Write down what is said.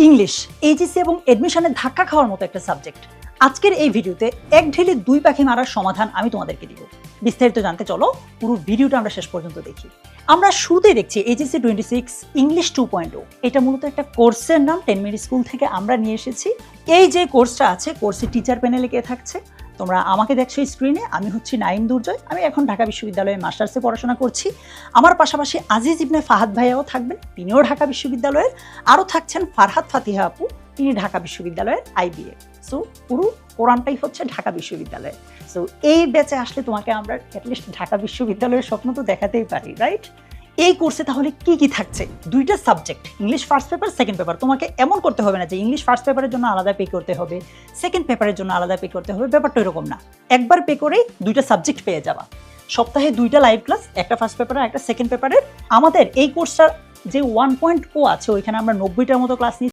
English HSC এবং এডমিশনে ধাক্কা খাওয়ার মতো একটা সাবজেক্ট। আজকের এই ভিডিওতে এক ঢিলে দুই পাখি মারার সমাধান আমি তোমাদেরকে দিব। বিস্তারিত জানতে চলো পুরো ভিডিওটা আমরা শেষ পর্যন্ত দেখি। আমরা শুরুতেই দেখছি এইচএসসি 26 ইংলিশ 2.0। এটা মূলত একটা কোর্সের নাম 10 মিনিট স্কুল থেকে আমরা নিয়ে এসেছি। এই যে কোর্সটা আছে, কোর্সের টিচার প্যানেলে কে থাকছে তোমরা আমাকে দেখছো স্ক্রিনে। আমি হচ্ছি নাইম দুর্জয়, আমি এখন ঢাকা বিশ্ববিদ্যালয়ে মাস্টার্সে পড়াশোনা করছি। আমার পাশাপাশি আজিজ ইবনে ফাহাদ ভাইয়াও থাকবেন, তিনিও ঢাকা বিশ্ববিদ্যালয়ের। আরও থাকছেন ফারহাদ ফাতিহা আপু, তিনি ঢাকা বিশ্ববিদ্যালয়ের আইবিএ। সো পুরো কোরআনটাই হচ্ছে ঢাকা বিশ্ববিদ্যালয়ে। সো এই ব্যাচে আসলে তোমাকে আমরা অ্যাটলিস্ট ঢাকা বিশ্ববিদ্যালয়ের স্বপ্ন তো দেখাতেই পারি, রাইট? এই কোর্সে তাহলে কি কি থাকছে? দুইটা subject, English first paper, second paper. তোমাকে এমন করতে হবে না যে ইংলিশ ফার্স্ট পেপারের জন্য আলাদা পে করতে হবে, সেকেন্ড পেপারের জন্য আলাদা পে করতে হবে। ব্যাপারটা এরকম না, একবার পে করেই দুইটা সাবজেক্ট পেয়ে যাবা। সপ্তাহে দুইটা লাইভ ক্লাস, একটা ফার্স্ট পেপারের একটা সেকেন্ড পেপারের। আমাদের এই কোর্সটার যে 1.0 আছে ওইখানে আমরা 90টার মতো ক্লাস নিচ্ছি।